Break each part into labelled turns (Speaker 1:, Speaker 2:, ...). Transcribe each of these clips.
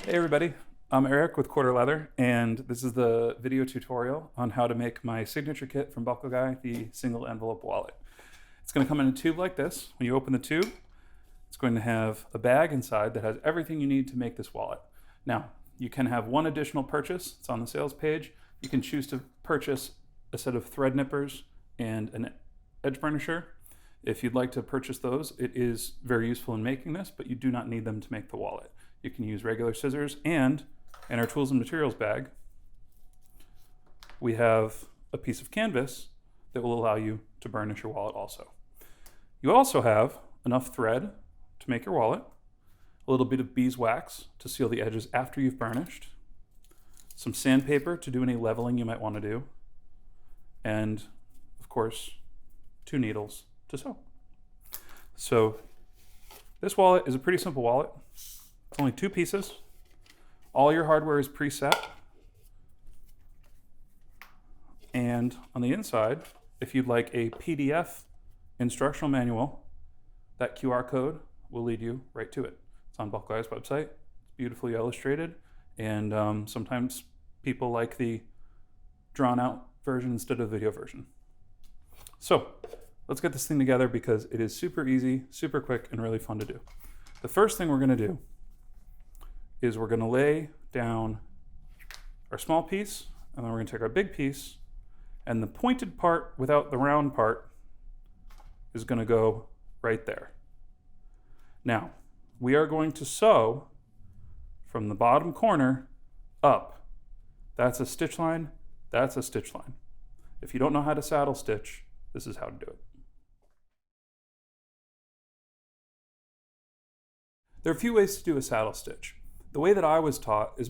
Speaker 1: Hey everybody, I'm Eric with Corter Leather, and this is the video tutorial on how to make my signature kit from Buckleguy, the single envelope wallet. It's going to come in a tube like this. When you open the tube, it's going to have a bag inside that has everything you need to make this wallet. Now, you can have one additional purchase. It's on the sales page. You can choose to purchase a set of thread nippers and an edge burnisher. If you'd like to purchase those, it is very useful in making this, but you do not need them to make the wallet. You can use regular scissors, and in our tools and materials bag, we have a piece of canvas that will allow you to burnish your wallet also. You also have enough thread to make your wallet, a little bit of beeswax to seal the edges after you've burnished, some sandpaper to do any leveling you might want to do, and of course, 2 needles to sew. So this wallet is a pretty simple wallet. It's only 2 pieces. All your hardware is preset. And on the inside, if you'd like a PDF instructional manual, that QR code will lead you right to it. It's on Buckleguy's website. It's beautifully illustrated. And sometimes people like the drawn out version instead of the video version. So let's get this thing together because it is super easy, super quick, and really fun to do. The first thing we're going to do is we're going to lay down our small piece, and then we're going to take our big piece, and the pointed part without the round part is going to go right there. Now, we are going to sew from the bottom corner up. That's a stitch line, that's a stitch line. If you don't know how to saddle stitch, this is how to do it. There are a few ways to do a saddle stitch. The way that I was taught is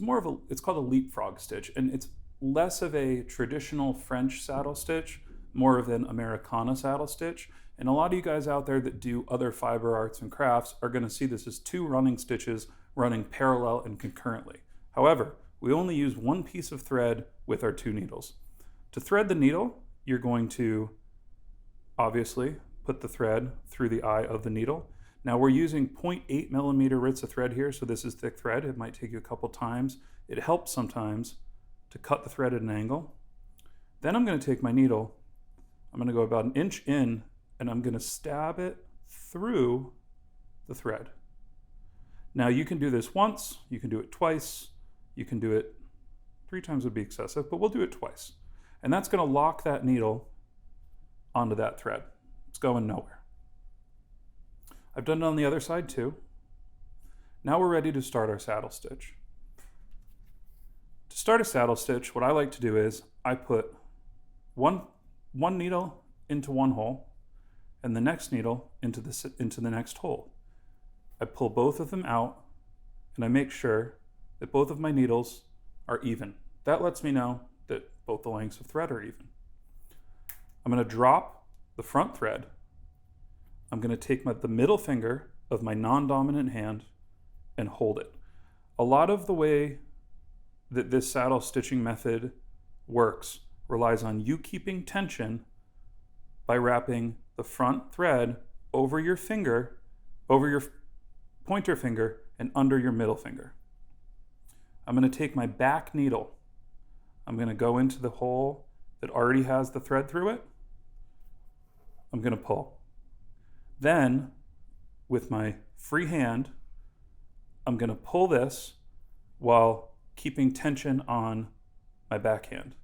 Speaker 1: it's called a leapfrog stitch, and it's less of a traditional French saddle stitch, more of an Americana saddle stitch. And a lot of you guys out there that do other fiber arts and crafts are going to see this as 2 running stitches running parallel and concurrently. However, we only use 1 piece of thread with our 2 needles. To thread the needle, you're going to obviously put the thread through the eye of the needle. Now we're using 0.8 millimeter bits of thread here, so this is thick thread. It might take you a couple times. It helps sometimes to cut the thread at an angle. Then I'm going to take my needle, I'm going to go about 1 inch in, and I'm going to stab it through the thread. Now you can do this once, you can do it twice, you can do it 3 times would be excessive, but we'll do it twice. And that's going to lock that needle onto that thread. It's going nowhere. I've done it on the other side too. Now we're ready to start our saddle stitch. To start a saddle stitch, what I like to do is I put one needle into one hole and the next needle into the next hole. I pull both of them out and I make sure that both of my needles are even. That lets me know that both the lengths of thread are even. I'm going to drop the front thread. I'm going to take the middle finger of my non-dominant hand and hold it. A lot of the way that this saddle stitching method works relies on you keeping tension by wrapping the front thread over your finger, over your pointer finger, and under your middle finger. I'm going to take my back needle. I'm going to go into the hole that already has the thread through it. I'm going to pull. Then, with my free hand, I'm going to pull this while keeping tension on my backhand.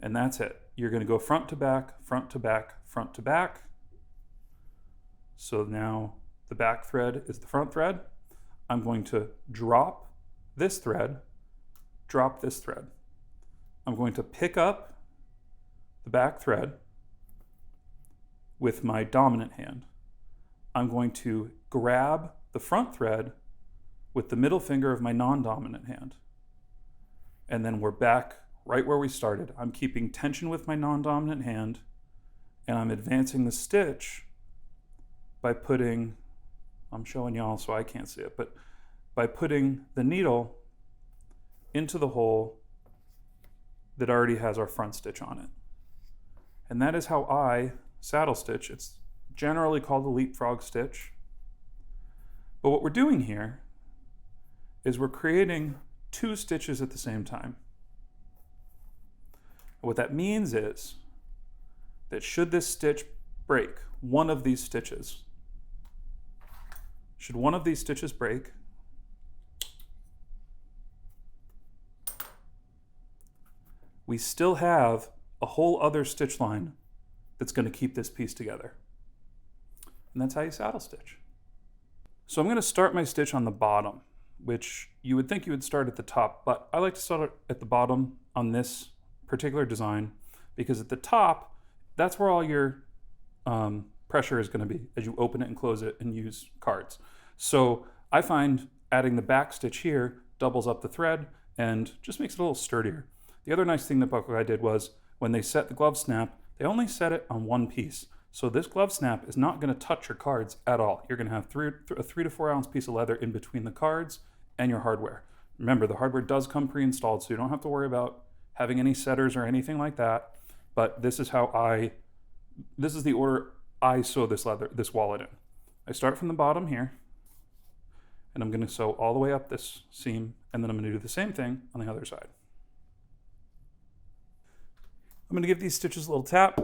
Speaker 1: And that's it. You're going to go front to back, front to back, front to back. So now the back thread is the front thread. I'm going to drop this thread, drop this thread. I'm going to pick up the back thread with my dominant hand. I'm going to grab the front thread with the middle finger of my non-dominant hand. And then we're back right where we started. I'm keeping tension with my non-dominant hand, and I'm advancing the stitch by putting, I'm showing y'all so I can't see it, but by putting the needle into the hole that already has our front stitch on it. And that is how I saddle stitch. It's generally called the leapfrog stitch. But what we're doing here is we're creating 2 stitches at the same time. What that means is that should this stitch break, one of these stitches, should one of these stitches break, we still have a whole other stitch line that's going to keep this piece together. And that's how you saddle stitch. So I'm going to start my stitch on the bottom, which you would think you would start at the top, but I like to start at the bottom on this particular design because at the top, that's where all your pressure is going to be as you open it and close it and use cards. So I find adding the back stitch here doubles up the thread and just makes it a little sturdier. The other nice thing that Buckleguy did was when they set the glove snap, they only set it on one piece. So this glove snap is not going to touch your cards at all. You're going to have a 3 to 4 ounce piece of leather in between the cards and your hardware. Remember, the hardware does come pre-installed, so you don't have to worry about having any setters or anything like that. But this is this is the order I sew this wallet in. I start from the bottom here, and I'm going to sew all the way up this seam, and then I'm going to do the same thing on the other side. I'm going to give these stitches a little tap.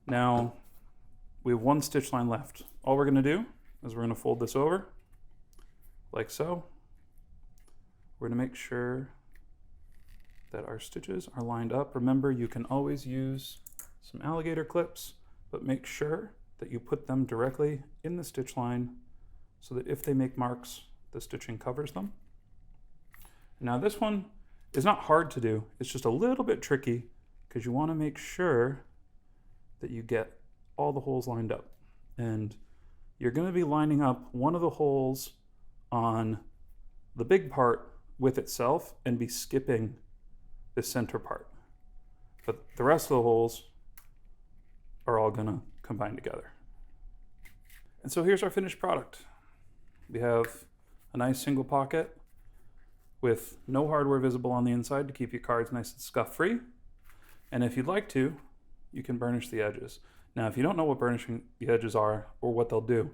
Speaker 1: Now, we have 1 stitch line left. All we're going to do is we're going to fold this over, like so. We're going to make sure that our stitches are lined up. Remember, you can always use some alligator clips, but make sure that you put them directly in the stitch line so that if they make marks, the stitching covers them. Now this one is not hard to do. It's just a little bit tricky because you want to make sure that you get all the holes lined up. And you're going to be lining up one of the holes on the big part with itself and be skipping the center part. But the rest of the holes are all going to combine together. And so here's our finished product. We have a nice single pocket with no hardware visible on the inside to keep your cards nice and scuff-free. And if you'd like to, you can burnish the edges. Now, if you don't know what burnishing the edges are or what they'll do,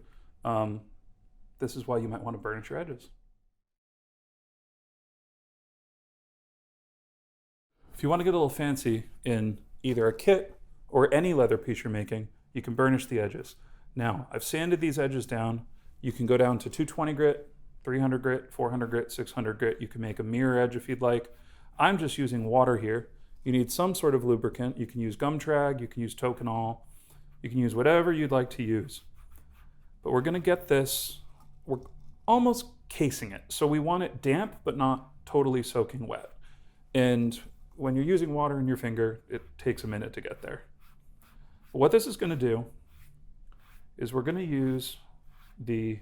Speaker 1: this is why you might want to burnish your edges. If you want to get a little fancy in either a kit or any leather piece you're making, you can burnish the edges. Now, I've sanded these edges down. You can go down to 220 grit, 300 grit, 400 grit, 600 grit. You can make a mirror edge if you'd like. I'm just using water here. You need some sort of lubricant. You can use gum trag, you can use toconol, you can use whatever you'd like to use. But we're gonna get this, we're almost casing it. So we want it damp, but not totally soaking wet. And when you're using water in your finger, it takes a minute to get there. But what this is gonna do is we're gonna use the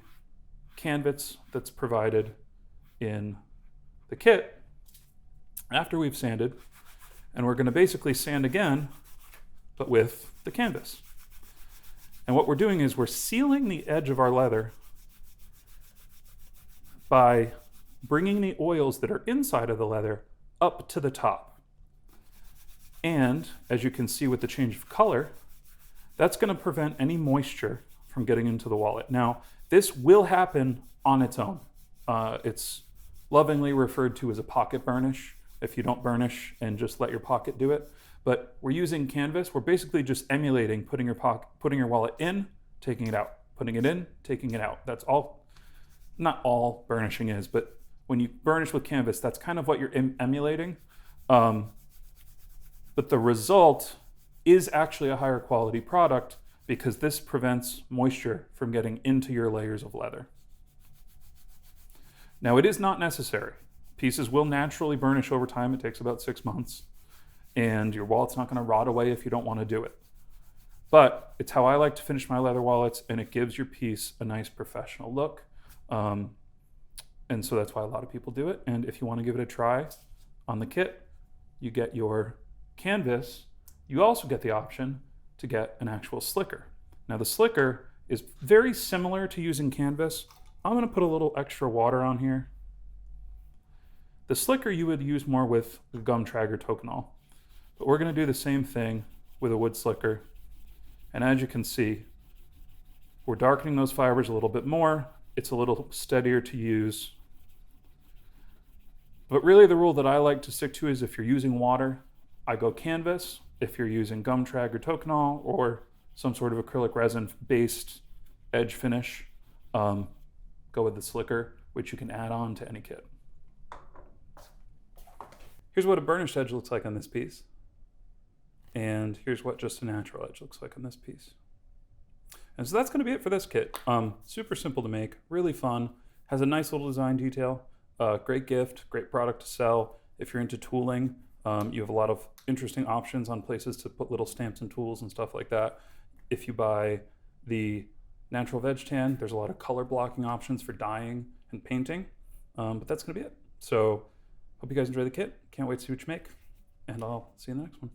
Speaker 1: canvas that's provided in the kit after we've sanded, and we're going to basically sand again, but with the canvas. And what we're doing is we're sealing the edge of our leather by bringing the oils that are inside of the leather up to the top. And as you can see with the change of color, that's going to prevent any moisture from getting into the wallet. Now, this will happen on its own. It's lovingly referred to as a pocket burnish if you don't burnish and just let your pocket do it. But we're using canvas. We're basically just emulating putting your wallet in, taking it out, putting it in, taking it out. That's all, not all burnishing is, but when you burnish with canvas, that's kind of what you're emulating. But the result is actually a higher quality product because this prevents moisture from getting into your layers of leather. Now, it is not necessary. Pieces will naturally burnish over time. It takes about 6 months. And your wallet's not going to rot away if you don't want to do it. But it's how I like to finish my leather wallets, and it gives your piece a nice professional look. And so that's why a lot of people do it. And if you want to give it a try on the kit, you get your canvas. You also get the option to get an actual slicker. Now, the slicker is very similar to using canvas. I'm going to put a little extra water on here. The slicker you would use more with gum trag or toconol. But we're going to do the same thing with a wood slicker. And as you can see, We're darkening those fibers a little bit more. It's a little steadier to use. But really the rule that I like to stick to is if you're using water, I go canvas. If you're using gum trag or toconol or some sort of acrylic resin based edge finish, go with the slicker, which you can add on to any kit. Here's what a burnished edge looks like on this piece. And here's what just a natural edge looks like on this piece. And so that's going to be it for this kit. Super simple to make, really fun, has a nice little design detail, great gift, great product to sell. If you're into tooling, you have a lot of interesting options on places to put little stamps and tools and stuff like that. If you buy the natural veg tan, there's a lot of color blocking options for dyeing and painting, but that's going to be it. So hope you guys enjoy the kit. Can't wait to see what you make, and I'll see you in the next one.